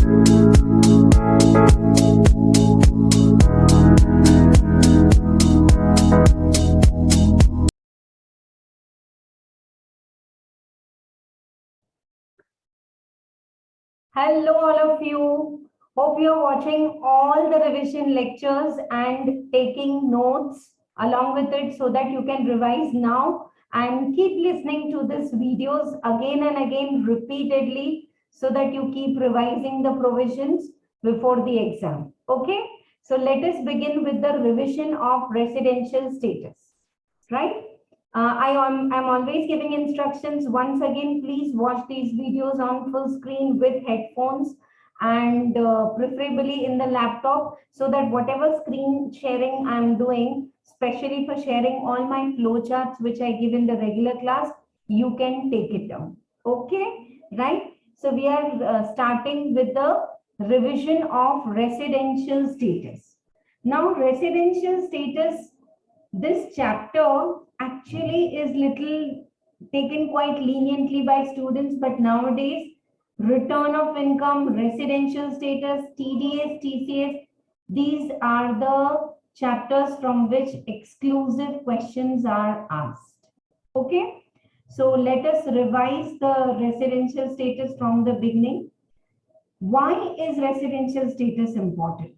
Hello, all of you. Hope you're watching all the revision lectures and taking notes along with it so that you can revise now and keep listening to these videos again and again repeatedly so that you keep revising the provisions before the exam. Okay, so let us begin with the revision of residential status, right? I'm always giving instructions. Once again, please watch these videos on full screen with headphones and preferably in the laptop so that whatever screen sharing I'm doing, especially for sharing all my flowcharts which I give in the regular class, you can take it down. Okay, right? So we are starting with the revision of residential status. Now, residential status, this chapter actually is little taken quite leniently by students, but nowadays return of income, residential status, TDS, TCS, these are the chapters from which exclusive questions are asked. Okay, so let us revise the residential status from the beginning. Why is residential status important?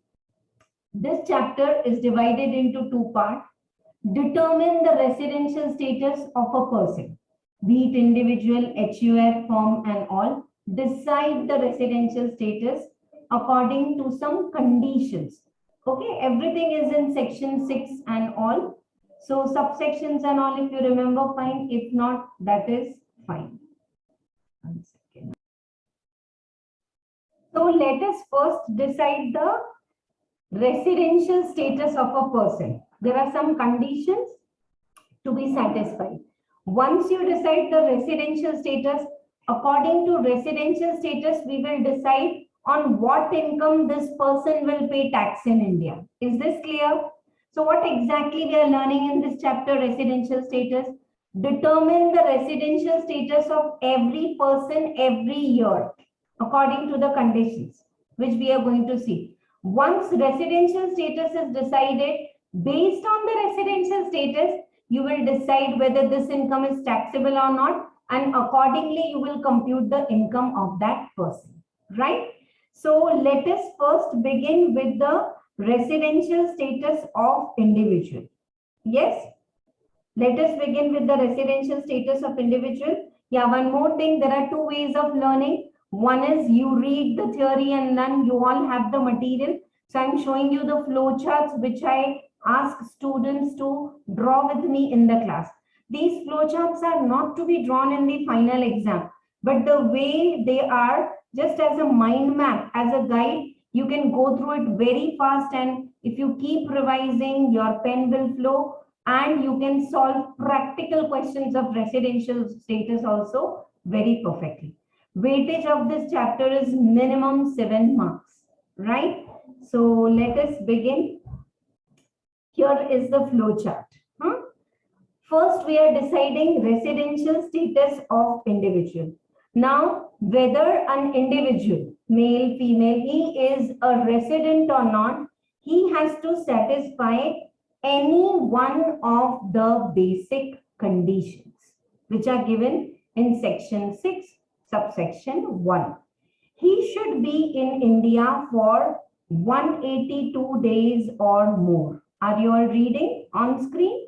This chapter is divided into two parts. Determine the residential status of a person, be it individual, HUF, firm, and all. Decide the residential status according to some conditions. Okay, everything is in section 6 and all. So subsections and all, if you remember, fine. If not, that is fine. 1 second. So let us first decide the residential status of a person. There are some conditions to be satisfied. Once you decide the residential status, according to residential status, we will decide on what income this person will pay tax in India. Is this clear? So what exactly we are learning in this chapter, residential status? Determine the residential status of every person every year according to the conditions which we are going to see. Once residential status is decided, based on the residential status, you will decide whether this income is taxable or not, and accordingly you will compute the income of that person, right? So let us first begin with the residential status of individual. Yes, let us begin with the residential status of individual. Yeah, one more thing, there are two ways of learning. One is you read the theory and then you all have the material. So I'm showing you the flowcharts which I ask students to draw with me in the class. These flowcharts are not to be drawn in the final exam, but the way they are just as a mind map, as a guide, you can go through it very fast, and if you keep revising, your pen will flow and you can solve practical questions of residential status also very perfectly. Weightage of this chapter is minimum 7 marks, right? So let us begin. Here is the flow chart. First, we are deciding residential status of individual. Now, whether an individual, male, female, he is a resident or not, he has to satisfy any one of the basic conditions which are given in section 6, subsection 1. He should be in India for 182 days or more. Are you all reading on screen?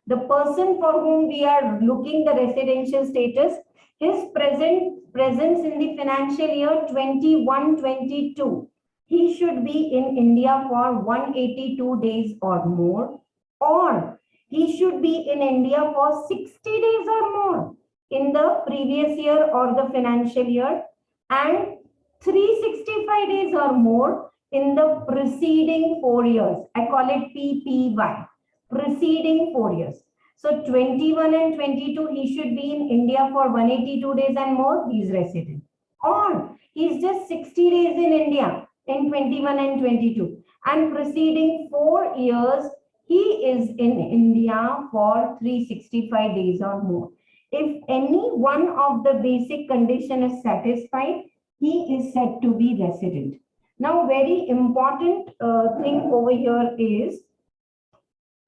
The person for whom we are looking the residential status, his presence in the financial year 21-22, he should be in India for 182 days or more, or he should be in India for 60 days or more in the previous year or the financial year, and 365 days or more in the preceding 4 years. I call it PPY, preceding 4 years. So 21 and 22, he should be in India for 182 days and more, he is resident. Or he is just 60 days in India in 21 and 22. And preceding 4 years, he is in India for 365 days or more. If any one of the basic condition is satisfied, he is said to be resident. Now, very important thing over here is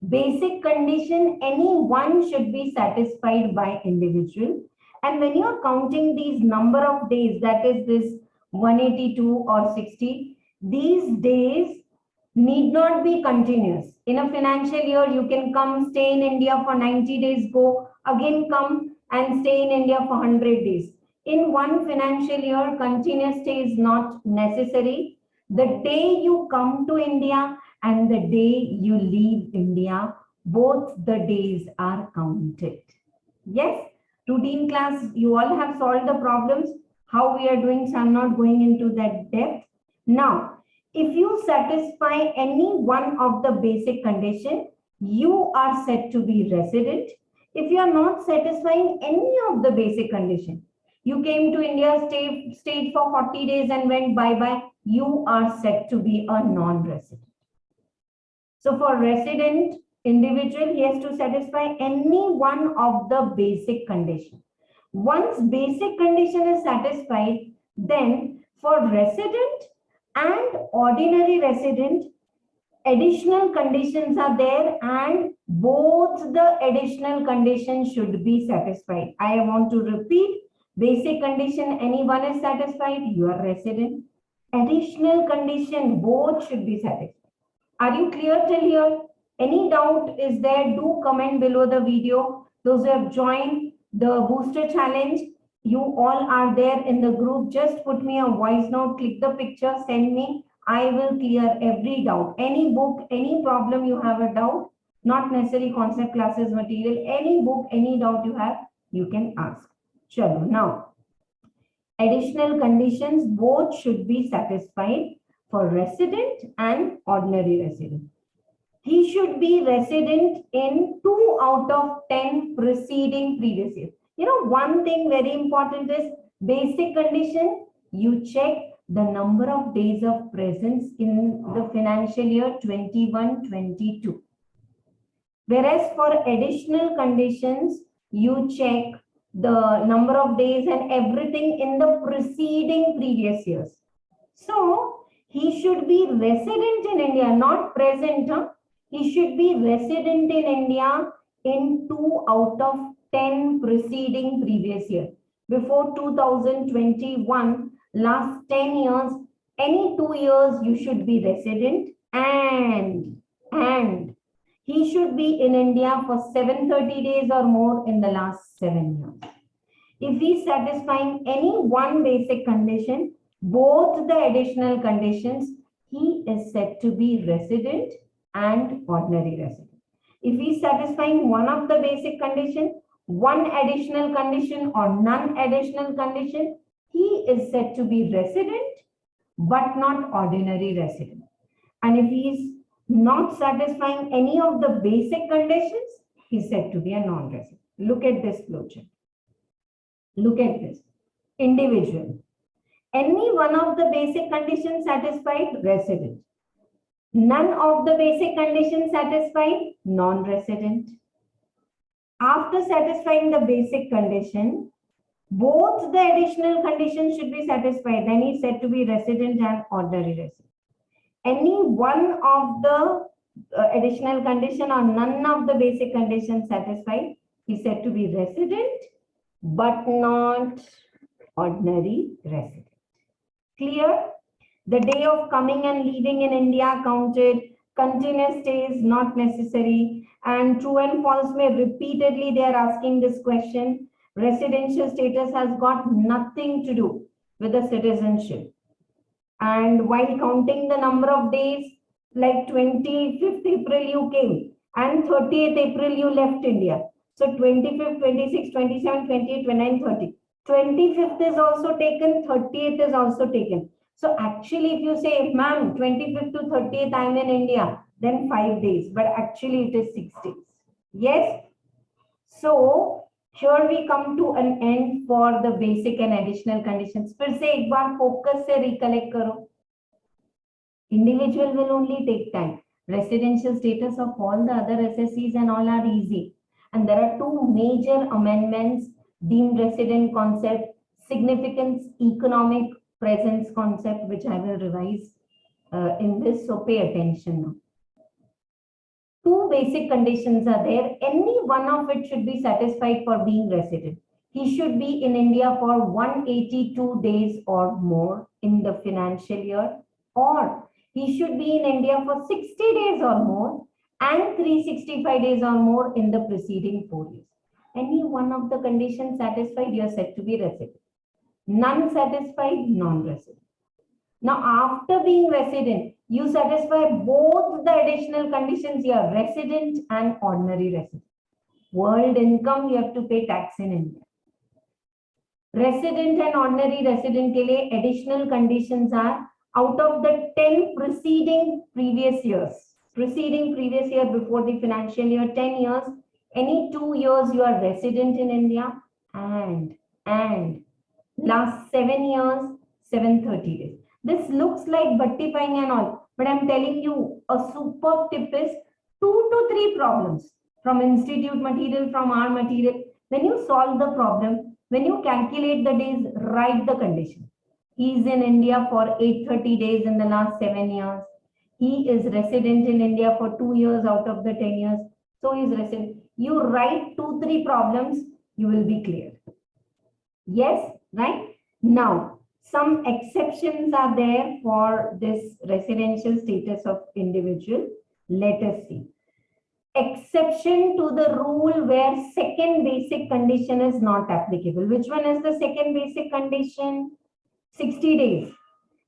basic condition, any one should be satisfied by individual. And when you are counting these number of days, that is this 182 or 60, these days need not be continuous. In a financial year, you can come, stay in India for 90 days, go, again come and stay in India for 100 days. In one financial year, continuous stay is not necessary. The day you come to India and the day you leave India, both the days are counted. Yes, routine class, you all have solved the problems, how we are doing, so I'm not going into that depth. Now, if you satisfy any one of the basic condition, you are said to be resident. If you are not satisfying any of the basic condition, you came to India, stayed for 40 days and went bye-bye, you are said to be a non-resident. So for resident individual, he has to satisfy any one of the basic condition. Once basic condition is satisfied, then for resident and ordinary resident, additional conditions are there and both the additional conditions should be satisfied. I want to repeat, basic condition, anyone is satisfied, you are resident. Additional condition, both should be satisfied. Are you clear till here? Any doubt is there? Do comment below the video. Those who have joined the booster challenge, you all are there in the group. Just put me a voice note, click the picture, send me. I will clear every doubt. Any book, any problem you have a doubt, not necessarily concept classes material, any book, any doubt you have, you can ask. Chalo, now, additional conditions, both should be satisfied for resident and ordinary resident. He should be resident in 2 out of 10 preceding previous years. You know, one thing very important is basic condition, you check the number of days of presence in the financial year 21-22. Whereas for additional conditions, you check the number of days and everything in the preceding previous years. So, he should be resident in India, not present. He should be resident in India in 2 out of 10 preceding previous year. Before 2021, last 10 years, any 2 years you should be resident and he should be in India for 730 days or more in the last 7 years. If he is satisfying any one basic condition, both the additional conditions, he is said to be resident and ordinary resident. If he is satisfying one of the basic condition, one additional condition or none additional condition, he is said to be resident but not ordinary resident. And if he is not satisfying any of the basic conditions, he is said to be a non-resident. Look at this flowchart. Look at this. Individual. Any one of the basic conditions satisfied, resident. None of the basic conditions satisfied, non-resident. After satisfying the basic condition, both the additional conditions should be satisfied. Then he is said to be resident and ordinary resident. Any one of the additional condition or none of the basic conditions satisfied, he is said to be resident but not ordinary resident. Clear? The day of coming and leaving in India counted, continuous stays not necessary, and true and false may repeatedly they are asking this question. Residential status has got nothing to do with the citizenship. And while counting the number of days, like 25th April you came and 30th April you left India. So 25th, 26th, 27th, 28th, 29th, 30th. 25th is also taken, 30th is also taken. So actually, if you say, ma'am, 25th to 30th, I'm in India, then 5 days, but actually it is 6 days. Yes. So here we come to an end for the basic and additional conditions. फिर से एक बार focus से recollect करो. Individual will only take time. Residential status of all the other SSCs and all are easy. And there are 2 major amendments: deemed resident concept, significance, economic presence concept, which I will revise in this. So pay attention now. Two basic conditions are there. Any one of it should be satisfied for being resident. He should be in India for 182 days or more in the financial year, or he should be in India for 60 days or more and 365 days or more in the preceding 4 years. Any one of the conditions satisfied, you are said to be resident. None satisfied, non-resident. Now, after being resident, you satisfy both the additional conditions. You are resident and ordinary resident. World income, you have to pay tax in India. Resident and ordinary resident ke liye additional conditions are, out of the 10 preceding previous years before the financial year, 10 years, any 2 years you are resident in India, and last 7 years, 730 days. This looks like buttifying and all, but I'm telling you, a super tip is 2 to 3 problems from institute material, from our material. When you solve the problem, when you calculate the days, write the condition. He is in India for 830 days in the last 7 years. He is resident in India for 2 years out of the 10 years. So he is resident. You write 2-3 problems, you will be clear. Yes, right? Now, some exceptions are there for this residential status of individual. Let us see. Exception to the rule where second basic condition is not applicable. Which one is the second basic condition? 60 days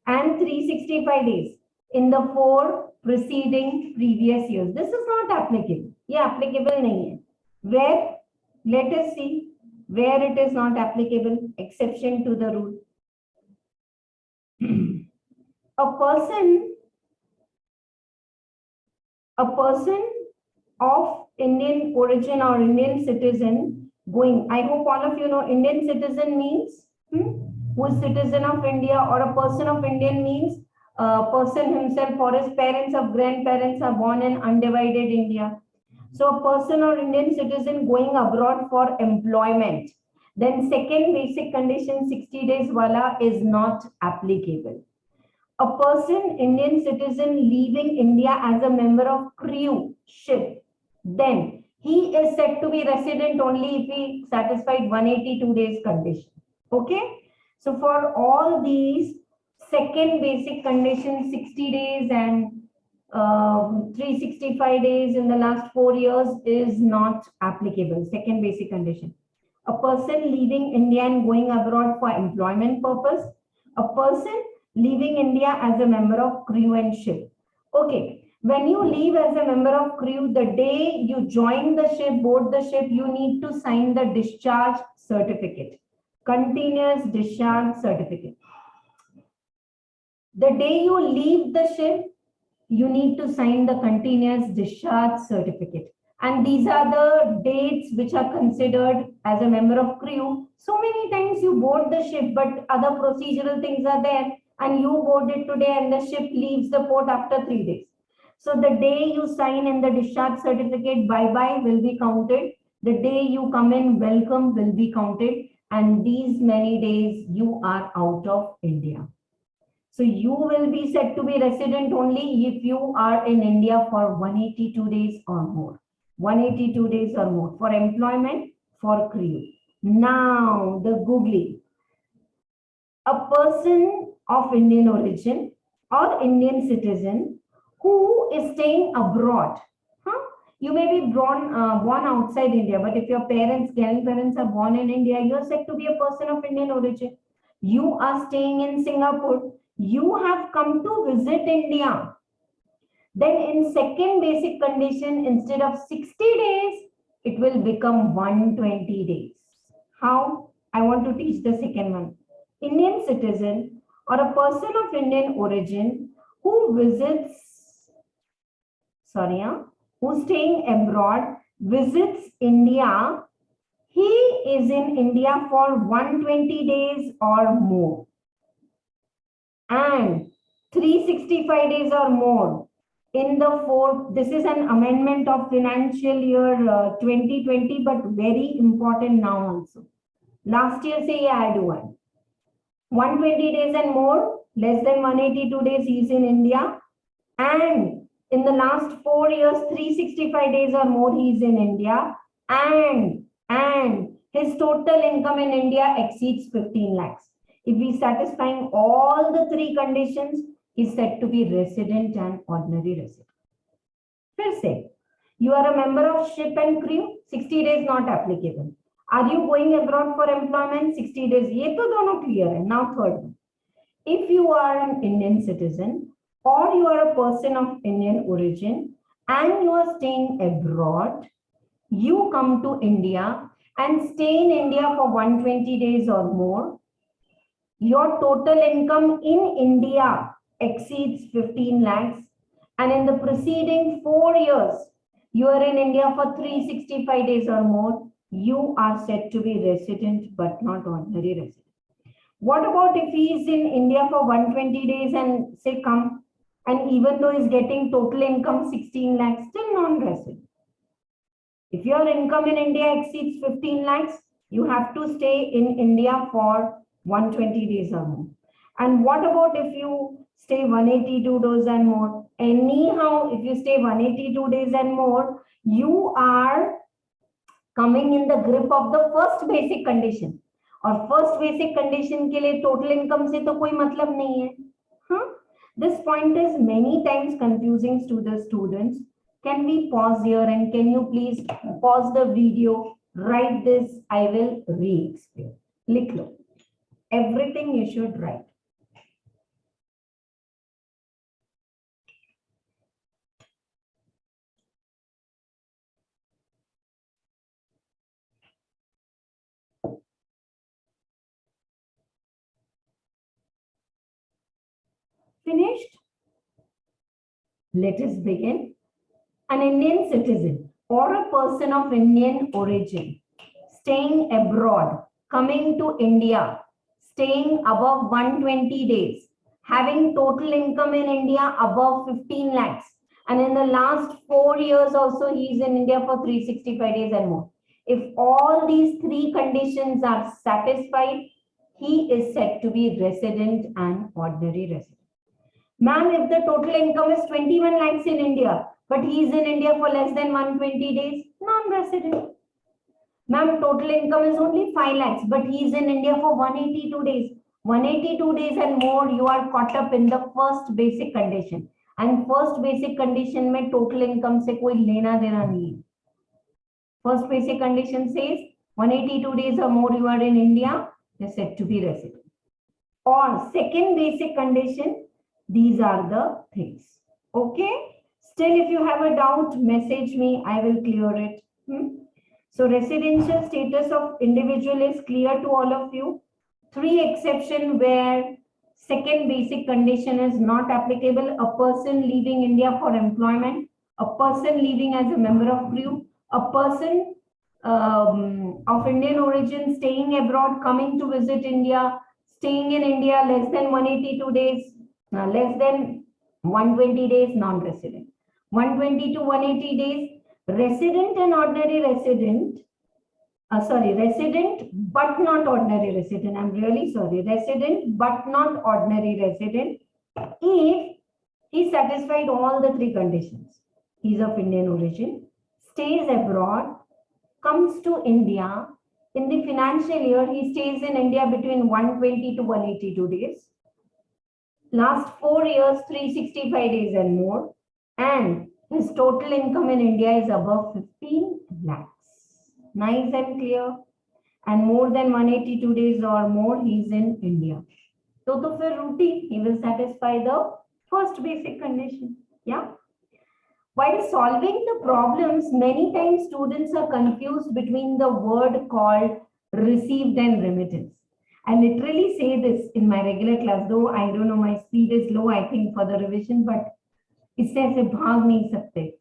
and 365 days in the 4 preceding previous years. This is not applicable. Yeah, applicable nahi hai. Where? Let us see where it is not applicable. Exception to the rule. A person of Indian origin or Indian citizen going, I hope all of you know Indian citizen means who is citizen of India, or a person of Indian means a person himself or his parents or grandparents are born in undivided India. So a person or Indian citizen going abroad for employment, then second basic condition 60 days wala is not applicable. A person, Indian citizen leaving India as a member of crew ship, then he is said to be resident only if he satisfied 182 days condition. Okay. So for all these second basic conditions, 60 days and 365 days in the last 4 years is not applicable. Second basic condition. A person leaving India and going abroad for employment purpose. A person leaving India as a member of crew and ship. Okay, when you leave as a member of crew, the day you join the ship, board the ship, you need to sign the discharge certificate, continuous discharge certificate. The day you leave the ship, you need to sign the continuous discharge certificate. And these are the dates which are considered as a member of crew. So many times you board the ship, but other procedural things are there, and you board it today and the ship leaves the port after 3 days. So the day you sign in the discharge certificate, bye-bye will be counted. The day you come in, welcome will be counted. And these many days you are out of India. So you will be said to be resident only if you are in India for 182 days or more. 182 days or more for employment, for crew. Now the googly. A person of Indian origin or Indian citizen who is staying abroad. You may be born outside India, but if your parents, grandparents are born in India, you are said to be a person of Indian origin. You are staying in Singapore. You have come to visit India. Then in second basic condition, instead of 60 days, it will become 120 days. How? I want to teach the second one. Indian citizen or a person of Indian origin who visits, who's staying abroad, visits India, he is in India for 120 days or more and 365 days or more in the fourth. This is an amendment of financial year 2020, but very important now also. Last year say add one. 120 days and more, less than 182 days, he is in India. And in the last 4 years, 365 days or more, he is in India. And his total income in India exceeds 15 lakhs. If we satisfying all the three conditions, he is said to be resident and ordinary resident. First say, you are a member of ship and crew, 60 days not applicable. Are you going abroad for employment? 60 days. ये तो दोनों clear है. Now third one. If you are an Indian citizen or you are a person of Indian origin and you are staying abroad, you come to India and stay in India for 120 days or more, your total income in India exceeds 15 lakhs, and in the preceding 4 years, you are in India for 365 days or more, you are said to be resident but not ordinary resident. What about if he is in India for 120 days and say come, and even though he's getting total income 16 lakhs, still non-resident? If your income in India exceeds 15 lakhs, you have to stay in India for 120 days or more. And what about if you stay 182 days and more? Anyhow, if you stay 182 days and more, you are coming in the grip of the first basic condition. और first basic condition के लिए total income से तो कोई मतलब नहीं है. This point is many times confusing to the students. Can we pause here and can you please pause the video, write this, I will re-explain. लिख लो. Everything you should write. Finished? Let us begin. An Indian citizen or a person of Indian origin staying abroad, coming to India, staying above 120 days, having total income in India above 15 lakhs, and in the last 4 years also he is in India for 365 days and more. If all these three conditions are satisfied, he is said to be resident and ordinary resident. Ma'am, if the total income is 21 lakhs in India, but he is in India for less than 120 days, non-resident. Ma'am, total income is only 5 lakhs, but he is in India for 182 days. 182 days and more, you are caught up in the first basic condition. And first basic condition में total income से कोई लेना देना नहीं है. First basic condition says 182 days or more you are in India, you are said to be resident. Or second basic condition, these are the things. Okay. Still, if you have a doubt, message me. I will clear it. So, residential status of individual is clear to all of you. 3 exceptions where second basic condition is not applicable. A person leaving India for employment, a person leaving as a member of crew, a person of Indian origin staying abroad, coming to visit India, staying in India less than 182 days. Less than 120 days, non-resident. 120 to 180 days, resident and ordinary resident. Resident but not ordinary resident. I'm really sorry. Resident but not ordinary resident. If he satisfied all the 3 conditions. He's of Indian origin, stays abroad, comes to India. In the financial year, he stays in India between 120 to 182 days. Last 4 years, 365 days and more, and his total income in India is above 15 lakhs. Nice and clear. And more than 182 days or more, he is in India. So, for routine, he will satisfy the first basic condition. Yeah. While solving the problems, many times students are confused between the word called received and remittance. I literally say this in my regular class, though I don't know, my speed is low, I think, for the revision, but इससे ऐसे भाग नहीं सकते.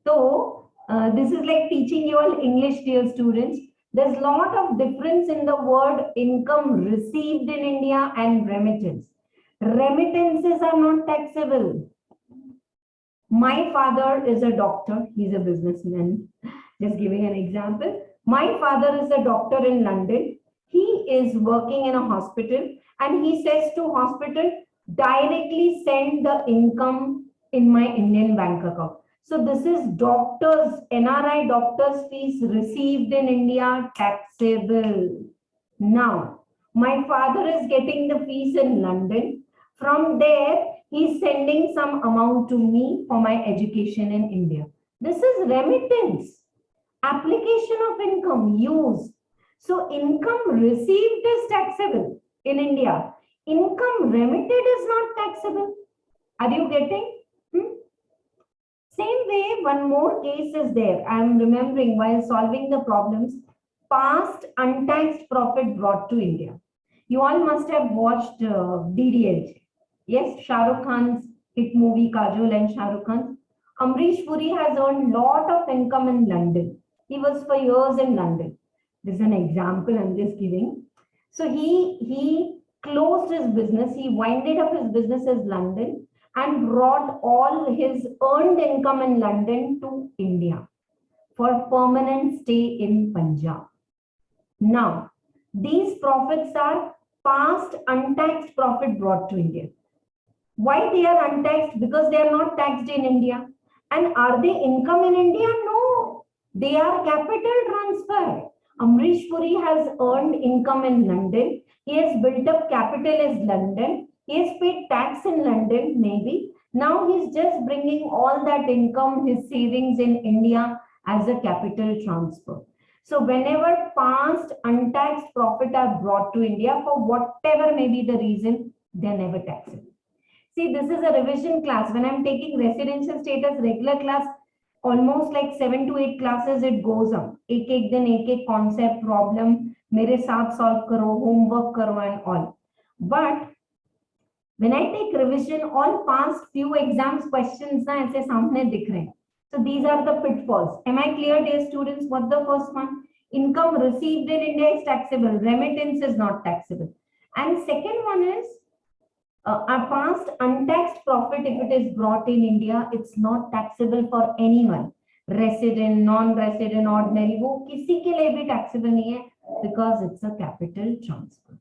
So, this is like teaching you all English, dear students. There's a lot of difference in the word income received in India and remittance. Remittances are not taxable. My father is a doctor. He's a businessman. Just giving an example. My father is a doctor in London. he is working in a hospital and he says to hospital, directly send the income in my Indian bank account. So this is doctors, NRI doctors fees received in India, taxable. Now, my father is getting the fees in London. From there, he's sending some amount to me for my education in India. This is remittance, application of income, use. So income received is taxable in India. Income remitted is not taxable. Are you getting? Same way, one more case is there. I am remembering while solving the problems, past untaxed profit brought to India. You all must have watched DDLJ. Yes, Shah Rukh Khan's hit movie Kajol and Shah Rukh Khan. Amrish Puri has earned lot of income in London. He was for years in London. This is an example I'm just giving. So he closed his business. He winded up his business as London and brought all his earned income in London to India for permanent stay in Punjab. Now, these profits are past untaxed profit brought to India. Why they are untaxed? Because they are not taxed in India. And are they income in India? No, they are capital transfer. Amrish Puri has earned income in London. He has built up capital as London. He has paid tax in London, maybe. Now he's just bringing all that income, his savings in India as a capital transfer. So whenever past untaxed profit are brought to India for whatever may be the reason, they're never taxable. See, this is a revision class. When I'm taking residential status regular class, almost like 7 to 8 classes it goes on. एक दिन एक concept problem मेरे साथ solve करो, homework करो and all. But when I take revision, all past few exams questions ना ऐसे सामने दिख रहे हैं. So these are the pitfalls. Am I clear, dear students? What the first one? Income received in India is taxable. Remittance is not taxable. And second one is a past untaxed profit, if it is brought in India, it's not taxable for anyone. Resident, non-resident, ordinary, वो किसी के लिए भी taxable नहीं है because it's a capital transfer.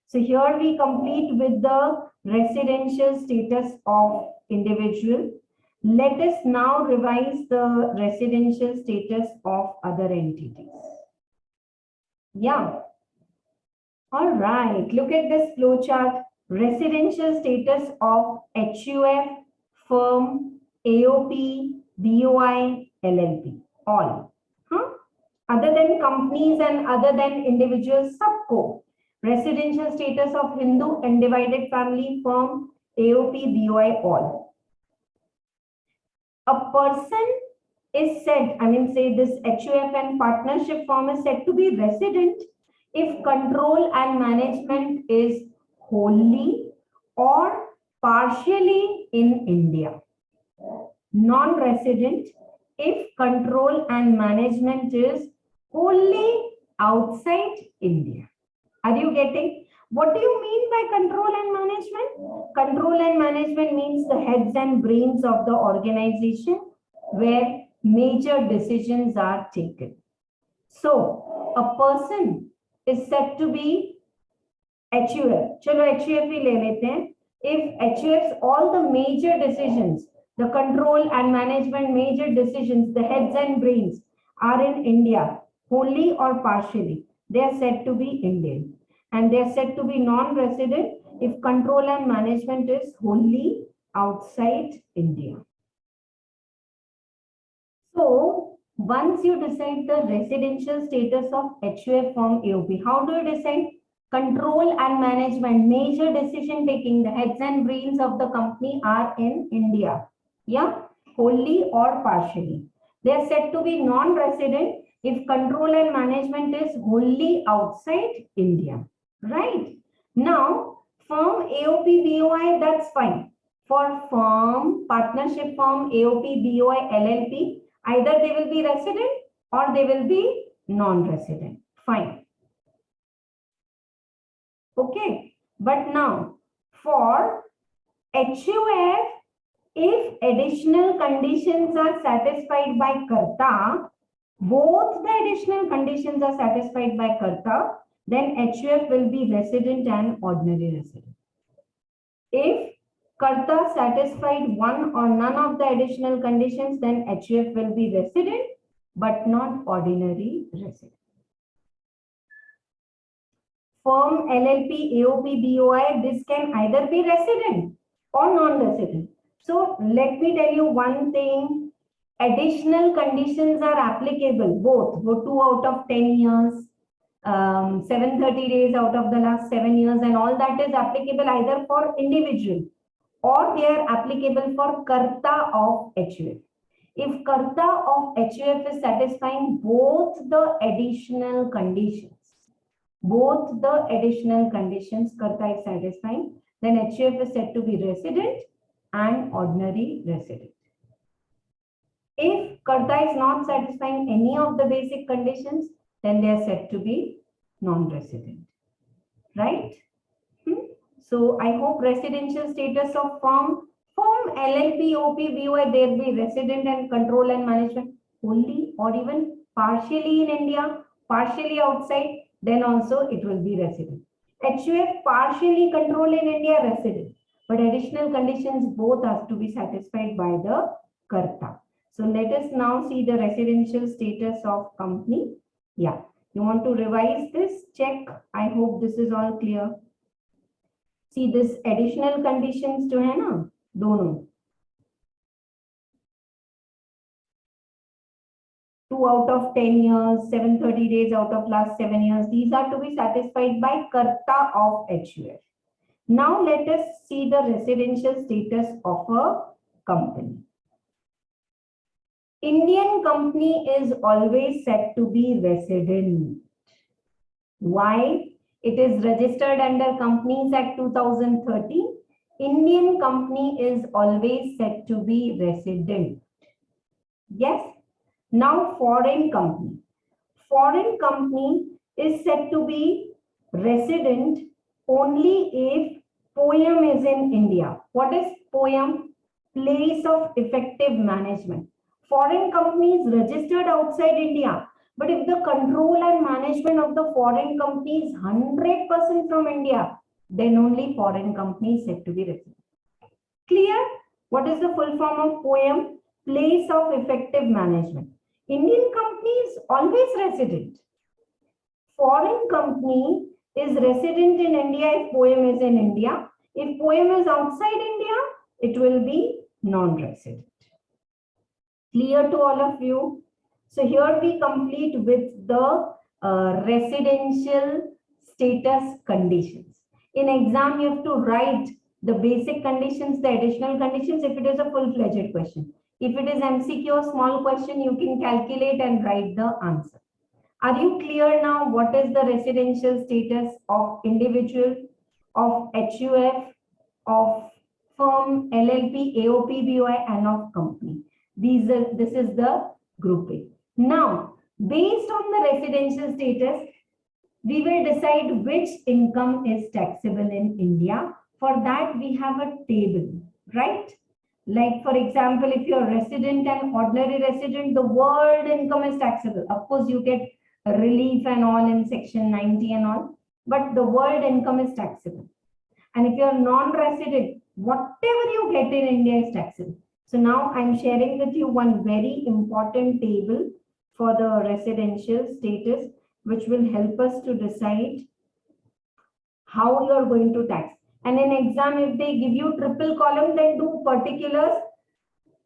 So here we complete with the residential status of individual. Let us now revise the residential status of other entities. Yeah. All right. Look at this flow chart. Residential status of HUF, firm, AOP, BOI, LLP. All. Other than companies and other than individuals, subco. Residential status of Hindu undivided family, firm, AOP, BOI, all. A person is said, say this HUF and partnership firm is said to be resident if control and management is wholly or partially in India. Non-resident if control and management is wholly outside India. Are you getting? What do you mean by control and management? Control and management means the heads and brains of the organization where major decisions are taken. So, a person is said to be HUF. Chalo HUF hi le lete hain. If HUF's all the major decisions, the control and management major decisions, the heads and brains are in India, wholly or partially, they are said to be Indian. And they are said to be non-resident if control and management is wholly outside India. So, once you decide the residential status of HUF firm AOP, how do you decide? Control and management, major decision taking, the heads and brains of the company are in India. Yeah, wholly or partially. They are said to be non-resident if control and management is wholly outside India. Right. Now, firm AOP BOI, that's fine. For firm, partnership firm AOP BOI LLP, either they will be resident or they will be non-resident. Fine. Okay. But now, for HUF, if additional conditions are satisfied by Karta, both the additional conditions are satisfied by Karta, then HUF will be resident and ordinary resident. If Karta satisfied one or none of the additional conditions, then HUF will be resident but not ordinary resident. Firm, LLP, AOP, BOI, this can either be resident or non-resident. So let me tell you one thing, additional conditions are applicable both for 2 out of 10 years, 730 days out of the last 7 years, and all that is applicable either for individual or they are applicable for Karta of HUF. If Karta of HUF is satisfying both the additional conditions, Karta is satisfying, then HUF is said to be resident and ordinary resident. If Karta is not satisfying any of the basic conditions, then they are said to be non-resident, right? So I hope residential status of firm, LLP, OP, BOI, there be resident and control and management only or even partially in India, partially outside, then also it will be resident. HUF partially control in India, resident, but additional conditions both have to be satisfied by the Karta. So let us now see the residential status of company. Yeah, you want to revise this? Check. I hope this is all clear. See this additional conditions to है ना दोनों 2 out of 10 years, 730 days out of last 7 years. These are to be satisfied by Karta of HUF. Now let us see the residential status of a company. Indian company is always said to be resident. Why? It is registered under Companies Act 2013. Indian company is always said to be resident. Yes. Now foreign company. Foreign company is said to be resident only if POEM is in India. What is POEM? Place of effective management. Foreign company is registered outside India. But if the control and management of the foreign company is 100% from India, then only foreign company is said to be resident. Clear? What is the full form of POEM? Place of effective management. Indian company is always resident. Foreign company is resident in India if POEM is in India. If POEM is outside India, it will be non-resident. Clear to all of you? So here we complete with the residential status conditions. In exam, you have to write the basic conditions, the additional conditions if it is a full-fledged question. If it is MCQ or small question, you can calculate and write the answer. Are you clear now what is the residential status of individual, of HUF, of firm, LLP, AOP, BOI, and of company? This is the grouping. Now, based on the residential status, we will decide which income is taxable in India. For that, we have a table, right? Like, for example, if you're resident and ordinary resident, the world income is taxable. Of course, you get relief and all in section 90 and all, but the world income is taxable. And if you're non-resident, whatever you get in India is taxable. So now I'm sharing with you one very important table for the residential status, which will help us to decide how you're going to tax. And in exam, if they give you triple column, then do particulars,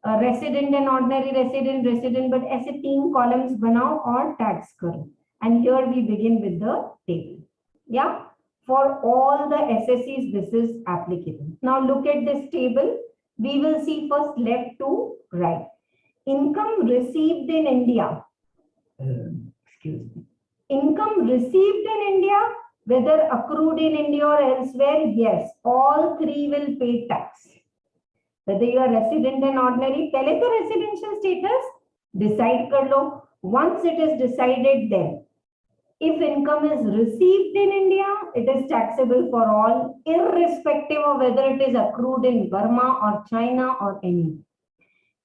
resident and ordinary resident, but ऐसे 3 columns बनाओ और tax करो. And here we begin with the table. Yeah, for all the SSCs, this is applicable. Now look at this table. We will see first left to right. Income received in India. Income received in India, whether accrued in India or elsewhere, yes, all 3 will pay tax. Whether you are resident and ordinary, pehle to residential status decide kar lo. Once it is decided, then if income is received in India, it is taxable for all, irrespective of whether it is accrued in Burma or China or any.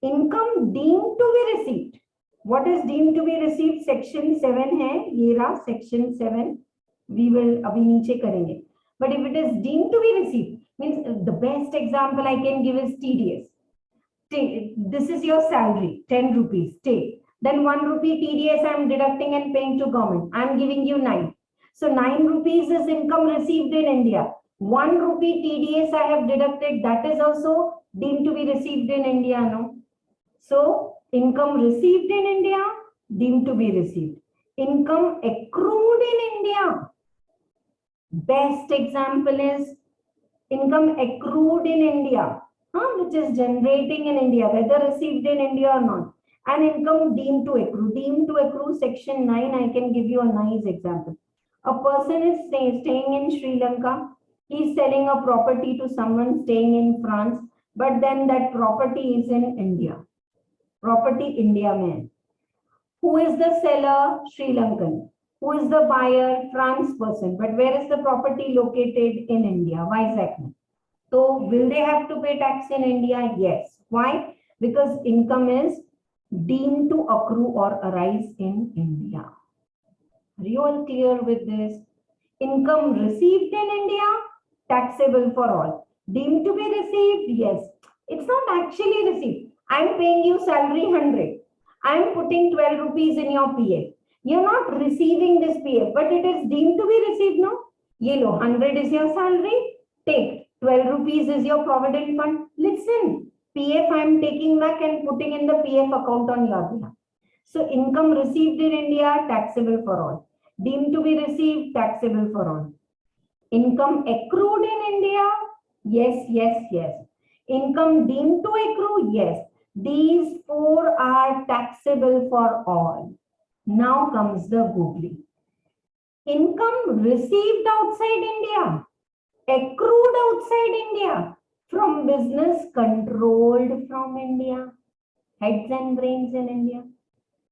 Income deemed to be received. What is deemed to be received? Section 7 hai, ye raha section 7. We will abhi niche karenge. But if it is deemed to be received, means the best example I can give is TDS. This is your salary, 10 rupees, take. Then 1 rupee TDS I am deducting and paying to government. I am giving you 9. So 9 rupees is income received in India. 1 rupee TDS I have deducted, that is also deemed to be received in India, no? So income received in India, deemed to be received. Income accrued in India. Best example is income accrued in India, which is generating in India, whether received in India or not. And income deemed to accrue. Deemed to accrue, section 9, I can give you a nice example. A person is staying in Sri Lanka. He is selling a property to someone staying in France, but then that property is in India. Property India mein. Who is the seller? Sri Lankan. Who is the buyer? France person. But where is the property located? In India, Vizag. So will they have to pay tax in India? Yes. Why? Because income is deemed to accrue or arise in India. Are you all clear with this? Income received in India, taxable for all. Deemed to be received? Yes. It's not actually received. I'm paying you salary 100. I'm putting 12 rupees in your PF. You're not receiving this PF, but it is deemed to be received, no? Ye lo, 100 is your salary. Take 12 rupees is your provident fund. Listen, PF I'm taking back and putting in the PF account on your behalf. So income received in India, taxable for all. Deemed to be received, taxable for all. Income accrued in India, yes, yes, yes. Income deemed to accrue, yes. These 4 are taxable for all. Now comes the googly. Income received outside India, accrued outside India, from business controlled from India, heads and brains in India.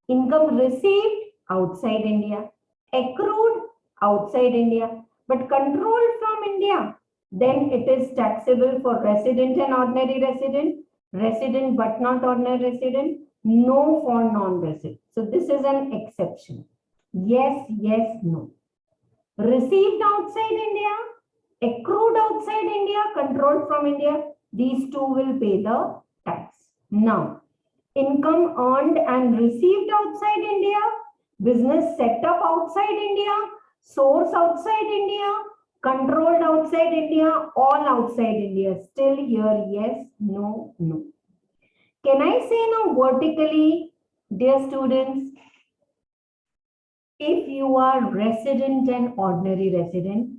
Income received outside India, accrued outside India, but controlled from India. Then it is taxable for resident and ordinary resident, resident but not ordinary resident, no for non-resident. So this is an exception. Yes, yes, no. Received outside India, accrued outside India, controlled from India, these two will pay the tax. Now, income earned and received outside India, business set up outside India, source outside India, controlled outside India, all outside India. Still here, yes, no, no. Can I say now vertically, dear students, if you are resident and ordinary resident,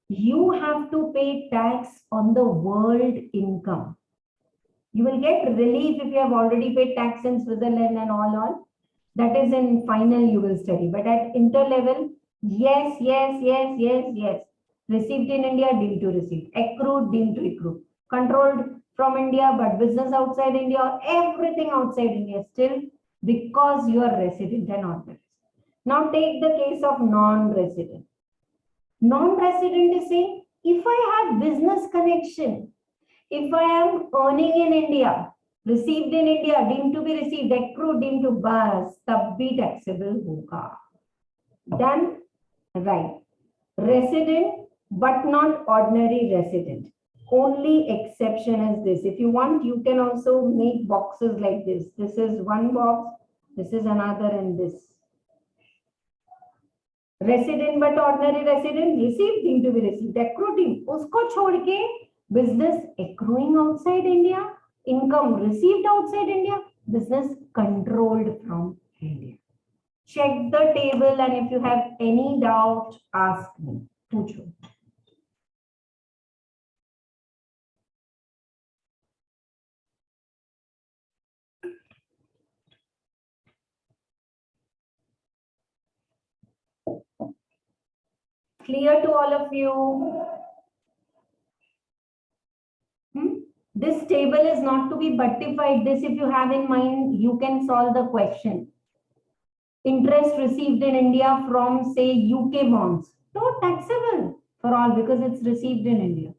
you have to pay tax on the world income. You will get relief if you have already paid tax in Switzerland and all. That is in final you will study. But at inter-level, yes, yes, yes, yes, yes. Received in India, deemed to receive. Accrued, deemed to accrue. Controlled from India, but business outside India, everything outside India still, because you are resident and ordinary. Now take the case of non-resident. Non-resident is saying, if I have business connection, if I am earning in India, received in India, deemed to be received, accrued, deemed to bas, tab bhi taxable hoga. Done? Right. Resident, but not ordinary resident. Only exception is this. If you want, you can also make boxes like this. This is one box, this is another, and this. Resident but ordinary resident, received, deemed to be received, accrued, deemed. Usko chhod ke business accruing outside India, income received outside India, business controlled from India. Check the table, and if you have any doubt, ask me. Pucho. Clear to all of you? This table is not to be buttified. This, if you have in mind, you can solve the question. Interest received in India from, say, UK bonds. No, taxable for all because it's received in India.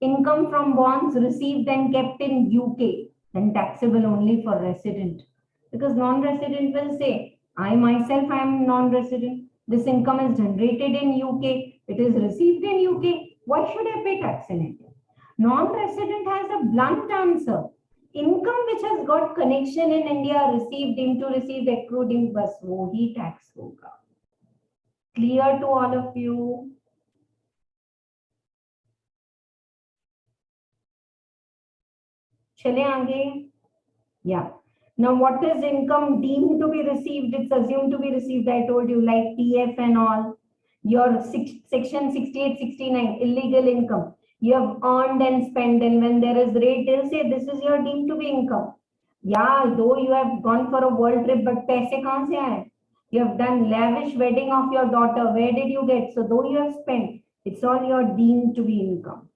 Income from bonds received and kept in UK, then taxable only for resident. Because non-resident will say, I myself am non-resident. This income is generated in UK. It is received in UK. Why should I pay tax in India? Non-resident has a blunt answer. Income which has got connection in India, received, into received, accrued in, bas wo hi tax hoga. Clear to all of you? Chale aage? Yeah. Now, what is income deemed to be received? It's assumed to be received. I told you, like PF and all. Your section 68, 69, illegal income. You have earned and spent, and when there is rate, they'll say this is your deemed to be income. Yeah, though you have gone for a world trip, but paise kahan se aaye? You have done lavish wedding of your daughter. Where did you get? So though you have spent, it's all your deemed to be income.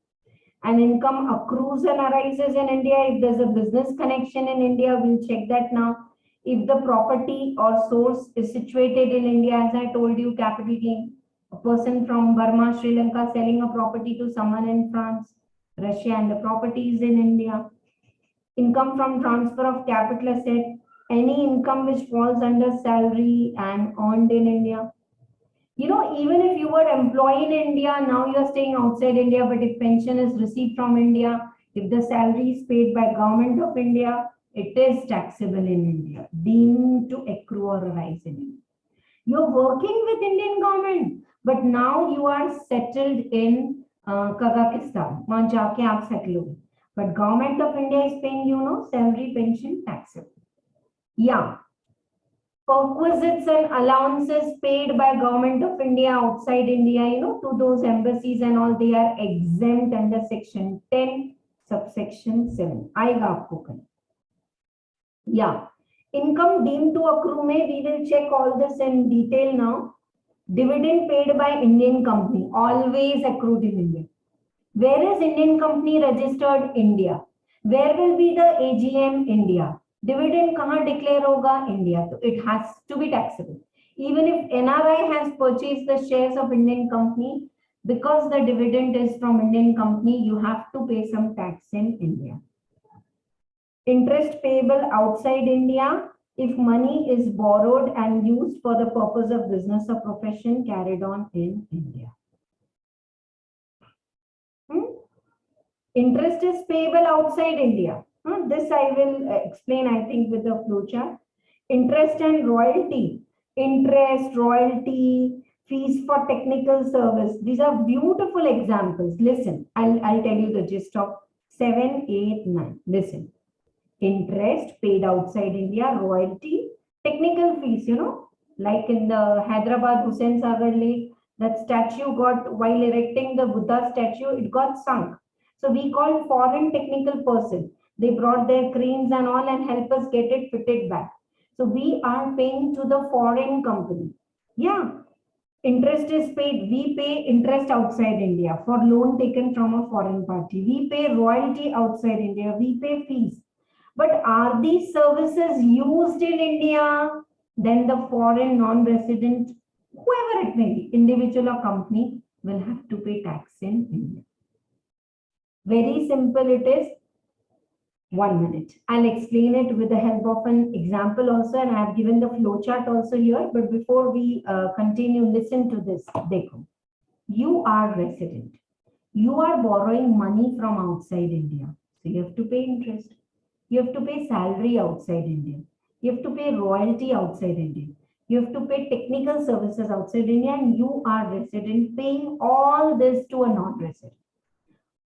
And income accrues and arises in India. If there's a business connection in India, we'll check that now. If the property or source is situated in India, as I told you, capital gain. A person from Burma, Sri Lanka selling a property to someone in France, Russia, and the property is in India. Income from transfer of capital asset, any income which falls under salary and earned in India. You know, even if you were employed in India, now you're staying outside India, but if pension is received from India, if the salary is paid by government of India, it is taxable in India, deemed to accrue or arise in India. You're working with Indian government, but now you are settled in Kazakhstan. वहाँ जाके आप settle हो. But government of India is paying, you know, salary, pension, taxable. Yeah. Perquisites and allowances paid by government of India outside India, you know, to those embassies and all, they are exempt under section 10, subsection 7. आएगा आपको कल. Yeah. Income deemed to accrue में, we will check all this in detail now. Dividend paid by Indian company, always accrued in India. Where is Indian company registered? India. Where will be the AGM? India. Dividend कहाँ declare होगा? India. So it has to be taxable. Even if NRI has purchased the shares of Indian company, because the dividend is from Indian company, you have to pay some tax in India. Interest payable outside India, if money is borrowed and used for the purpose of business or profession carried on in India. Interest is payable outside India. This I will explain, I think, with the flowchart. Interest and royalty. Interest, royalty, fees for technical service. These are beautiful examples. Listen, I'll tell you the gist of 7, 8, 9. Listen. Interest paid outside India, royalty, technical fees, you know, like in the Hyderabad Hussain Sagar Lake, that statue got, while erecting the Buddha statue, it got sunk. So we call foreign technical person. They brought their cranes and all and help us get it fitted back. So we are paying to the foreign company. Yeah. Interest is paid. We pay interest outside India for loan taken from a foreign party. We pay royalty outside India. We pay fees. But are these services used in India? Then the foreign non-resident, whoever it may be, individual or company, will have to pay tax in India. Very simple it is. 1 minute. I'll explain it with the help of an example also, and I have given the flowchart also here. But before we continue, listen to this. Dekho. You are resident. You are borrowing money from outside India. So you have to pay interest. You have to pay salary outside India. You have to pay royalty outside India. You have to pay technical services outside India, and you are resident paying all this to a non-resident.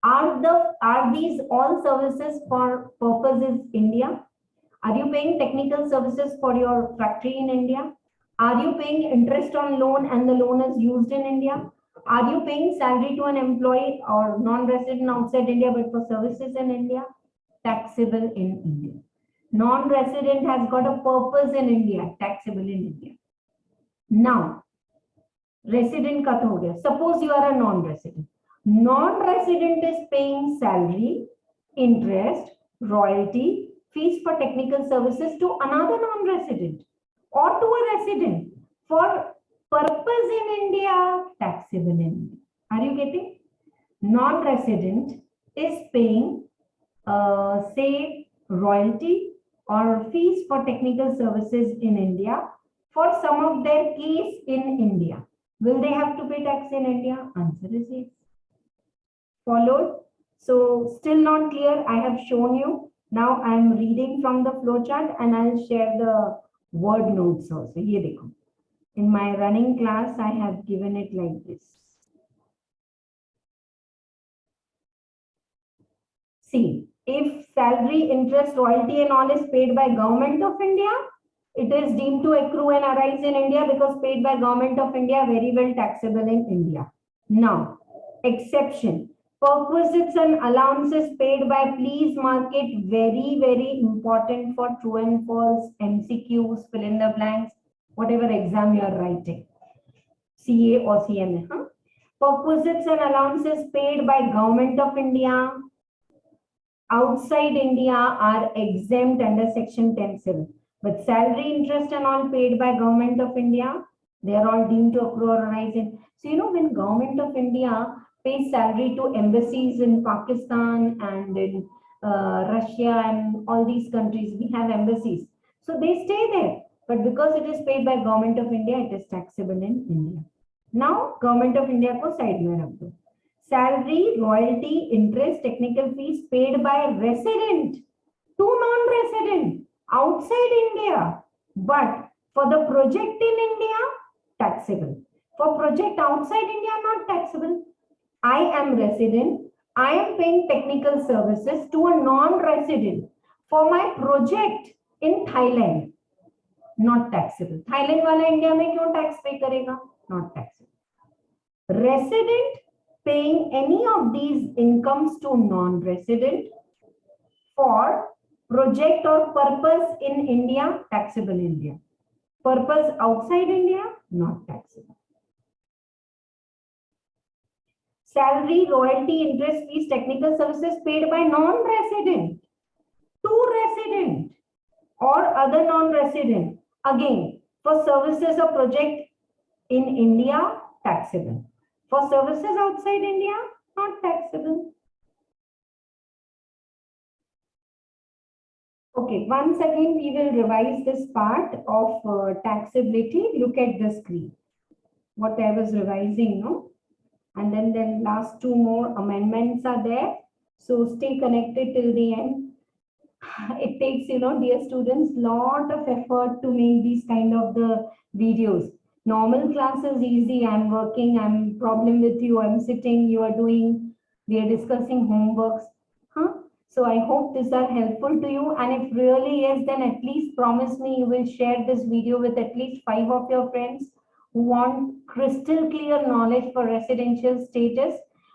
Are these all services for purposes India? Are you paying technical services for your factory in India? Are you paying interest on loan and the loan is used in India? Are you paying salary to an employee or non-resident outside India but for services in India? Taxable in India. Non-resident has got a purpose in India, taxable in India. Now, resident ka to ho gaya. Suppose you are a non-resident. Non-resident is paying salary, interest, royalty, fees for technical services to another non-resident or to a resident for purpose in India, taxable in India. Are you getting? Non-resident is paying, say, royalty or fees for technical services in India for some of their case in India. Will they have to pay tax in India? Answer is yes. Followed? So still not clear. I have shown you. Now I am reading from the flowchart and I'll share the word notes also. Ye dekho. In my running class, I have given it like this. See, if salary, interest, royalty and all is paid by Government of India, it is deemed to accrue and arise in India because paid by Government of India, very well taxable in India. Now, exception. Perquisites and allowances paid by, please mark it, very, very important for true and false, MCQs, fill in the blanks, whatever exam you are writing, CA or CMA. Perquisites and allowances paid by Government of India outside India are exempt under section 10(7). But salary, interest and all paid by Government of India, they are all deemed to accrue or arise in. So, you know, when Government of India pays salary to embassies in Pakistan and in Russia and all these countries, we have embassies. So they stay there. But because it is paid by Government of India, it is taxable in India. Now, Government of India ko side mein rakh do. Salary, royalty, interest, technical fees paid by resident to non-resident outside India, but for the project in India, taxable. For project outside India, not taxable. I am resident. I am paying technical services to a non-resident for my project in Thailand. Not taxable. Thailand wala India mein kyun tax pay karega? Not taxable. Resident paying any of these incomes to non-resident for project or purpose in India, taxable in India. Purpose outside India, not taxable. Salary, royalty, interest, fees, technical services paid by non-resident to resident or other non-resident. Again, for services or project in India, taxable. For services outside India, not taxable. Okay, once again, we will revise this part of taxability. Look at the screen. What I was revising, no? And then the last two more amendments are there. So stay connected till the end. It takes, you know, dear students, lot of effort to make these kind of the videos. Normal class is easy. I'm working, I'm problem with you, I'm sitting, you are doing, we are discussing homeworks. So I hope these are helpful to you. And if really yes, then at least promise me you will share this video with at least 5 of your friends who want crystal clear knowledge for residential status.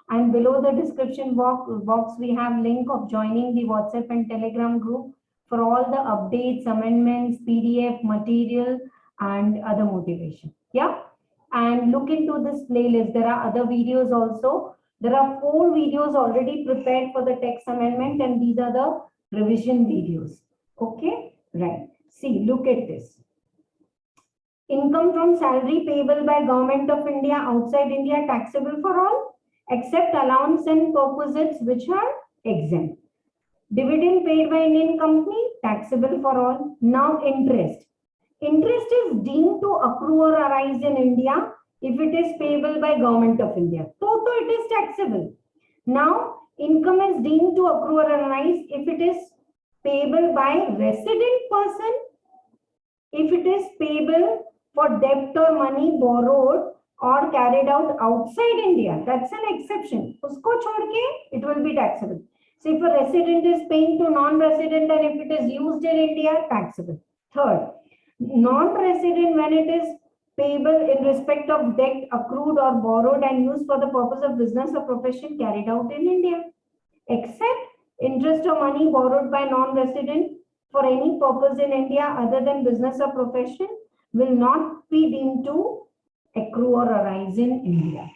And below the description box, we have link of joining the WhatsApp and Telegram group for all the updates, amendments, PDF, material, and other motivation. Yeah. And look into this playlist. There are other videos also. There are 4 videos already prepared for the text amendment, and these are the revision videos. Okay, right. See, look at this. Income from salary payable by Government of India outside India taxable for all, except allowance and perquisites which are exempt. Dividend paid by Indian company taxable for all. Now interest. Interest is deemed to accrue or arise in India if it is payable by Government of India. So it is taxable. Now, income is deemed to accrue or arise if it is payable by resident person, if it is payable for debt or money borrowed or carried out outside India. That's an exception. Usko chhod ke, it will be taxable. So if a resident is paying to non-resident and if it is used in India, taxable. Third, non-resident when it is payable in respect of debt accrued or borrowed and used for the purpose of business or profession carried out in India, except interest or money borrowed by non-resident for any purpose in India other than business or profession will not be deemed to accrue or arise in India.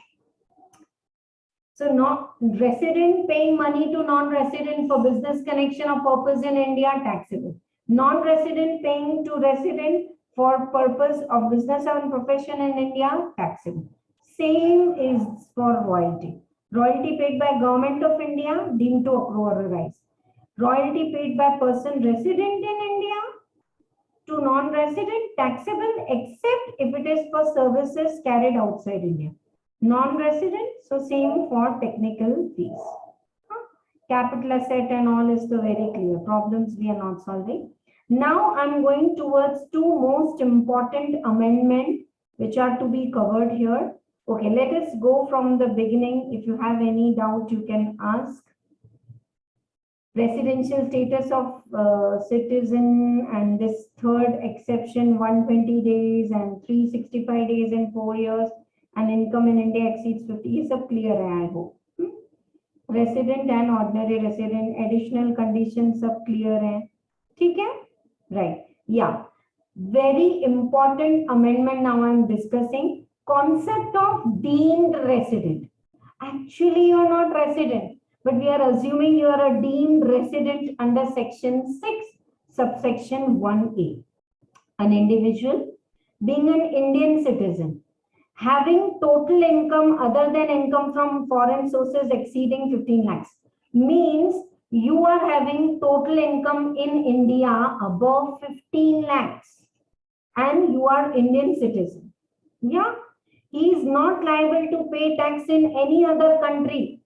So resident paying money to non-resident for business connection or purpose in India, taxable. Non-resident paying to resident for purpose of business or profession in India, taxable. Same is for royalty. Royalty paid by Government of India, deemed to accrue or arise. Royalty paid by person resident in India, to non-resident taxable except if it is for services carried outside India. Non-resident, so same for technical fees. Capital asset and all is the very clear. Problems we are not solving. Now I'm going towards two most important amendments which are to be covered here. Okay, let us go from the beginning. If you have any doubt, you can ask. Residential status of citizen and this third exception 120 days and 365 days in 4 years and income in India exceeds 50 is a clear, I hope. Resident and ordinary resident additional conditions सब clear है, ठीक है? Right, yeah. Very important amendment now I'm discussing. Concept of deemed resident. Actually, you are not resident, but we are assuming you are a deemed resident under section 6, subsection 1A. An individual being an Indian citizen, having total income other than income from foreign sources exceeding 15 lakhs, means you are having total income in India above 15 lakhs and you are Indian citizen. Yeah, he is not liable to pay tax in any other country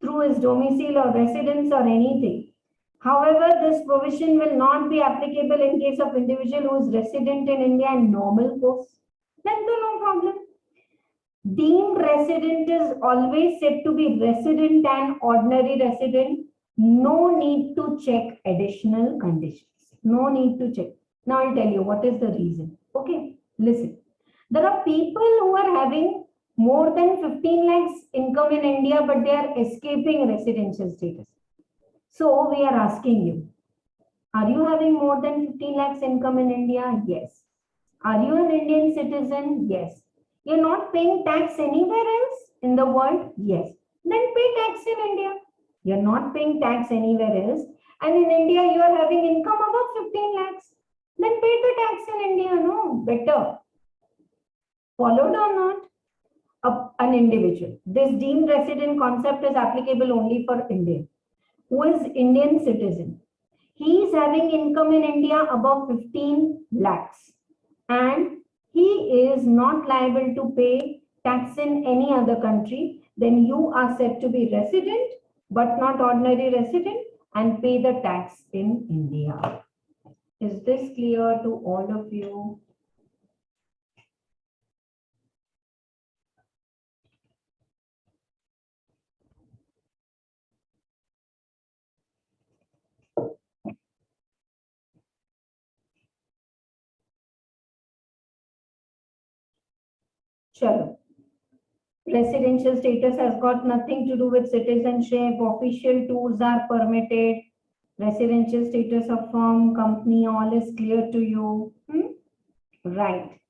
through his domicile or residence or anything. However, this provision will not be applicable in case of individual who is resident in India in normal course. Then no problem. Deemed resident is always said to be resident and ordinary resident. No need to check additional conditions. No need to check. Now I'll tell you what is the reason. Okay, listen. There are people who are having more than 15 lakhs income in India, but they are escaping residential status. So we are asking you, are you having more than 15 lakhs income in India? Yes. Are you an Indian citizen? Yes. You're not paying tax anywhere else in the world? Yes. Then pay tax in India. You're not paying tax anywhere else. And in India, you are having income above 15 lakhs. Then pay the tax in India. No, better. Followed or not? An individual. This deemed resident concept is applicable only for Indian who is Indian citizen. He is having income in India above 15 lakhs and he is not liable to pay tax in any other country. Then you are said to be resident but not ordinary resident and pay the tax in India. Is this clear to all of you? Chalo. Residential status has got nothing to do with citizenship. Official tours are permitted. Residential status of firm, company, all is clear to you. Right.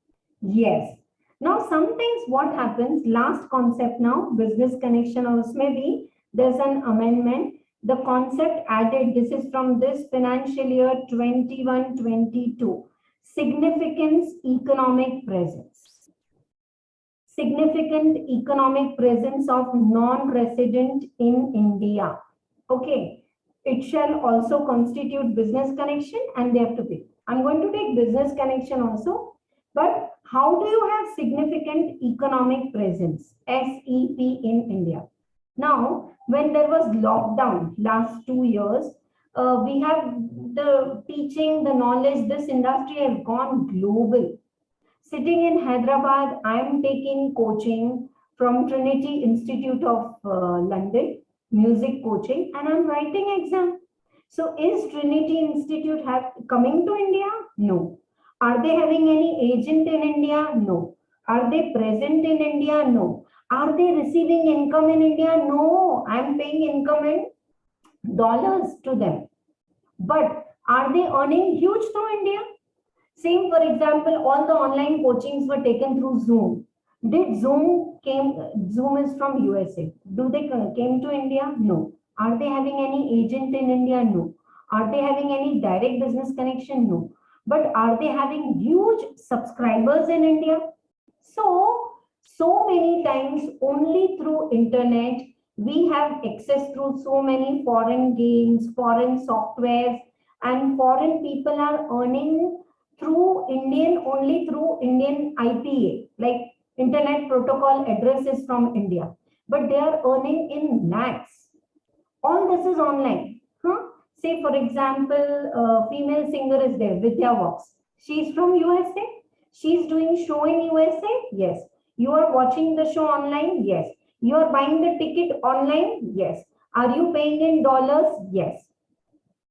Yes. Now, sometimes what happens, last concept now, business connection also maybe, there's an amendment. The concept added, this is from this financial year 21-22. Significance economic presence. Significant economic presence of non-resident in India. Okay. It shall also constitute business connection and they have to pay. I'm going to take business connection also. But how do you have significant economic presence, SEP, in India? Now, when there was lockdown last 2 years, we have the teaching, the knowledge, this industry has gone global. Sitting in Hyderabad, I am taking coaching from Trinity Institute of London, music coaching, and I'm writing exam. So is Trinity Institute coming to India? No. Are they having any agent in India? No. Are they present in India? No. Are they receiving income in India? No. I'm paying income in dollars to them. But are they earning huge through India? Same, for example, all the online coachings were taken through Zoom. Did Zoom is from USA. Do they came to India? No. Are they having any agent in India? No. Are they having any direct business connection? No. But are they having huge subscribers in India? So many times only through internet, we have access through so many foreign games, foreign softwares, and foreign people are earning through Indian, only through Indian IPA, like Internet Protocol Address is from India, but they are earning in lakhs. All this is online. Say, for example, a female singer is there, Vidya Vox. She's from USA. She's doing show in USA. Yes. You are watching the show online. Yes. You are buying the ticket online. Yes. Are you paying in dollars? Yes.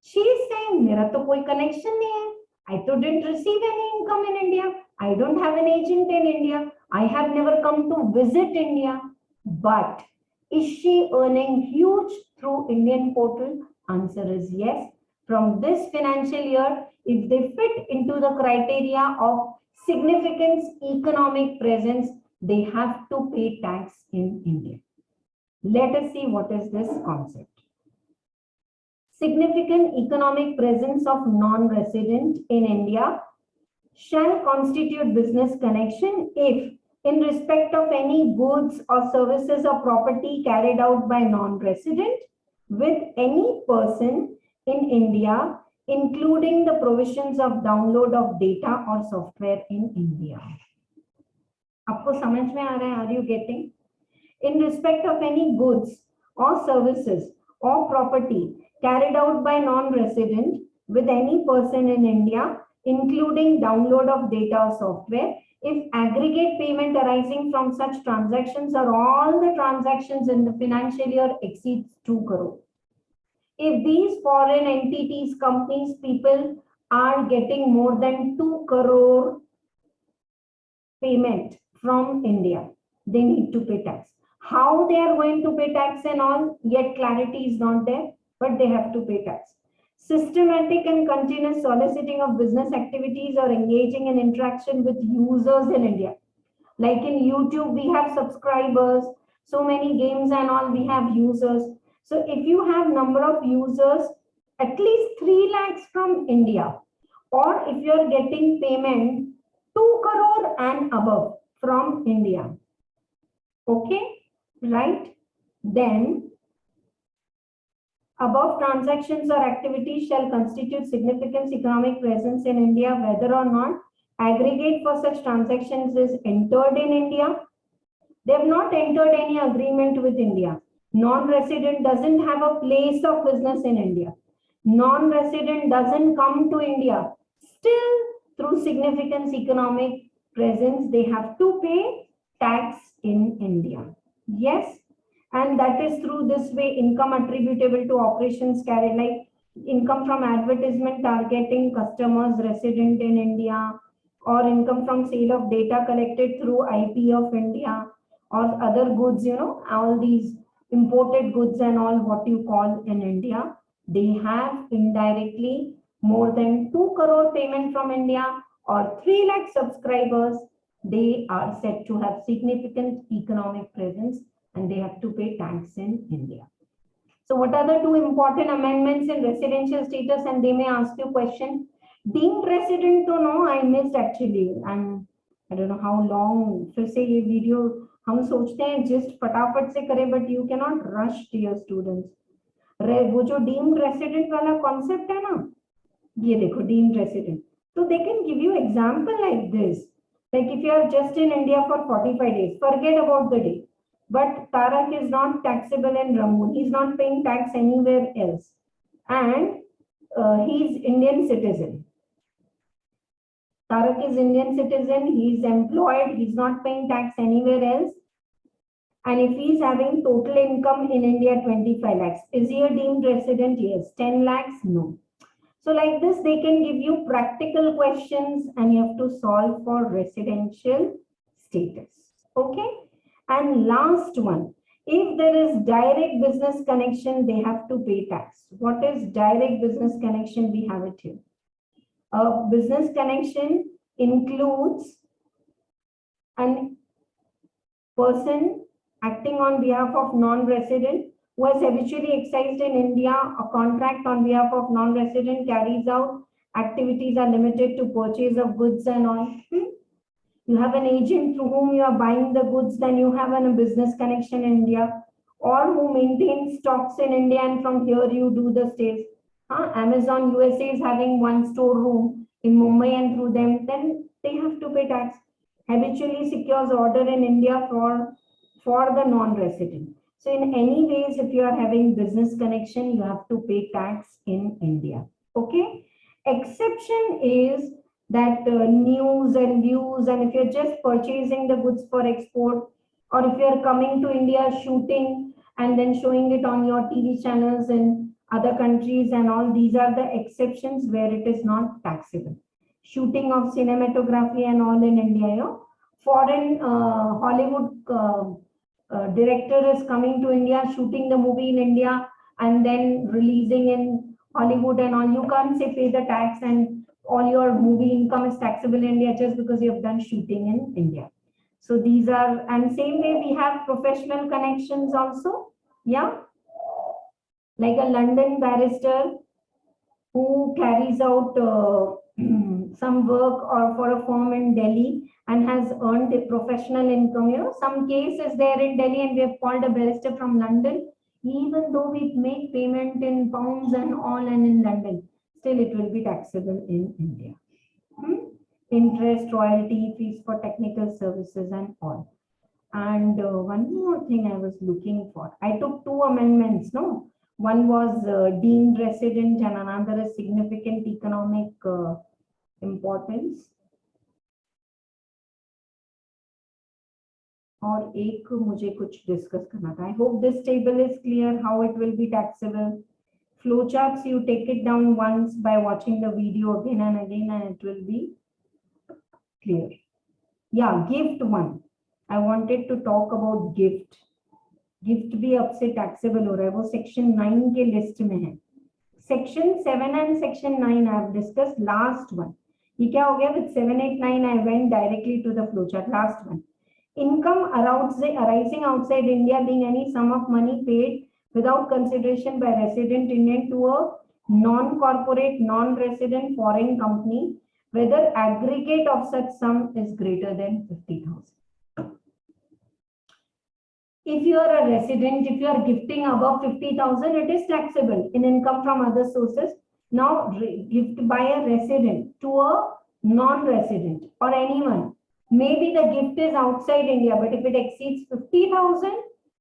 She is saying, मेरा तो कोई connection नहीं है. I तो didn't receive any income in India. I don't have an agent in India. I have never come to visit India. But is she earning huge through Indian portal? Answer is yes. From this financial year, if they fit into the criteria of significant economic presence, they have to pay tax in India. Let us see what is this concept. Significant economic presence of non-resident in India shall constitute business connection if, in respect of any goods or services or property carried out by non-resident with any person in India, including the provisions of download of data or software in India. आपको समझ में आ रहा है? Are you getting? In respect of any goods or services or property carried out by non-resident with any person in India, including download of data or software, if aggregate payment arising from such transactions or all the transactions in the financial year exceeds 2 crore. If these foreign entities, companies, people are getting more than 2 crore payment from India, they need to pay tax. How they are going to pay tax and all, yet clarity is not there, but they have to pay tax. Systematic and continuous soliciting of business activities or engaging in interaction with users in India. Like in YouTube, we have subscribers, so many games and all, we have users. So if you have number of users, at least 3 lakhs from India, or if you are getting payment 2 crore and above from India, okay, right? Then above transactions or activities shall constitute significant economic presence in India, whether or not aggregate for such transactions is entered in India. They have not entered any agreement with India. Non-resident doesn't have a place of business in India. Non-resident doesn't come to India. Still, through significant economic presence, they have to pay tax in India. Yes. And that is through this way income attributable to operations carried, like income from advertisement targeting customers resident in India, or income from sale of data collected through IP of India, or other goods, all these imported goods and all what you call in India, they have indirectly more than 2 crore payment from India or 3 lakh subscribers, they are said to have significant economic presence and they have to pay tax in India. So what are the 2 important amendments in residential status? And they may ask you question, deemed resident to know, I missed actually, and I don't know how long, फिर से ये video हम सोचते हैं just फटाफट से करें, but you cannot rush dear students. वो जो deemed resident वाला concept है ना, ये देखो deemed resident. So they can give you example like this. Like if you are just in India for 45 days, forget about the day. But Tarak is not taxable in Ramoon. He's not paying tax anywhere else. And he's Indian citizen. Tarak is Indian citizen. He's employed. He's not paying tax anywhere else. And if he's having total income in India, 25 lakhs. Is he a deemed resident? Yes. 10 lakhs? No. So like this, they can give you practical questions and you have to solve for residential status. Okay. And last one, if there is direct business connection, they have to pay tax. What is direct business connection? We have it here. A business connection includes a person acting on behalf of non-resident who has habitually exercised in India. A contract on behalf of non-resident carries out activities are limited to purchase of goods and all. You have an agent through whom you are buying the goods, then you have a business connection in India, or who maintains stocks in India and from here you do the sales. Amazon USA is having one storeroom in Mumbai and through them, then they have to pay tax. Habitually secures order in India for the non-resident. So in any ways, if you are having business connection, you have to pay tax in India. Okay. Exception is that news and views, and if you're just purchasing the goods for export, or if you're coming to India shooting and then showing it on your TV channels in other countries and all, these are the exceptions where it is not taxable. Shooting of cinematography and all in India, you know, foreign Hollywood director is coming to India, shooting the movie in India and then releasing in Hollywood and all. You can't say pay the tax and all your movie income is taxable in India just because you have done shooting in India. So these are, and same way we have professional connections also. Yeah. Like a London barrister who carries out some work or for a firm in Delhi and has earned a professional income. You know, some case is there in Delhi and we have called a barrister from London. Even though we make payment in pounds and all and in London, still it will be taxable in India. Interest, royalty, fees for technical services and all. And one more thing I was looking for. I took 2 amendments, no? One was deemed resident and another is significant economic importance. और एक मुझे कुछ discuss करना था. I hope this table is clear how it will be taxable. Flowcharts, you take it down once by watching the video again and again and it will be clear. Yeah, gift one. I wanted to talk about gift. Gift भी अब से taxable हो रहा है, वो section 9 के list में है. Section 7 and section 9 I have discussed. Last one, ये क्या हो गया with 7, 8, 9 I went directly to the flow chart. Last one, income arising outside India being any sum of money paid without consideration by resident Indian to a non-corporate, non-resident foreign company, whether aggregate of such sum is greater than 50,000. If you are a resident, if you are gifting above 50,000, it is taxable in income from other sources. Now, gift by a resident to a non-resident or anyone. Maybe the gift is outside India, but if it exceeds 50,000,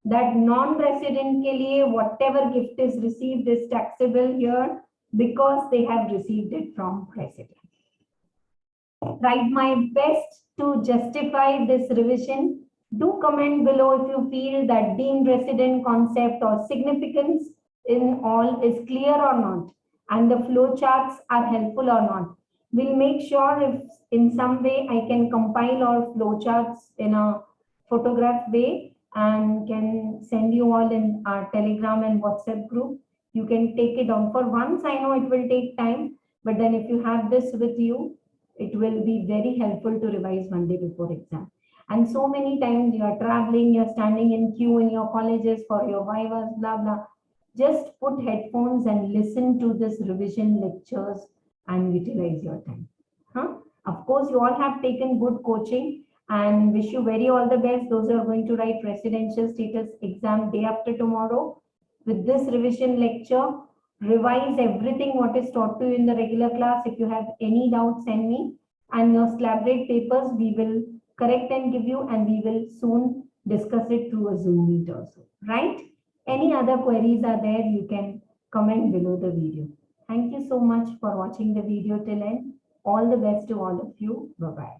that non-resident ke liye whatever gift is received is taxable here because they have received it from resident. Tried my best to justify this revision. Do comment below if you feel that deemed resident concept or significance in all is clear or not, and the flow charts are helpful or not. We'll make sure if in some way I can compile all flow charts in a photograph way and can send you all in our Telegram and WhatsApp group. You can take it down. For once, I know it will take time, but then if you have this with you, it will be very helpful to revise one day before exam. And so many times you are traveling, you're standing in queue in your colleges for your vivas, blah, blah. Just put headphones and listen to this revision lectures and utilize your time. Of course, you all have taken good coaching and wish you very all the best. Those who are going to write residential status exam day after tomorrow. With this revision lecture, revise everything what is taught to you in the regular class. If you have any doubts, send me. And your slab rate papers, we will correct and give you, and we will soon discuss it through a Zoom meet also, right? Any other queries are there, you can comment below the video. Thank you so much for watching the video till end. All the best to all of you. Bye-bye.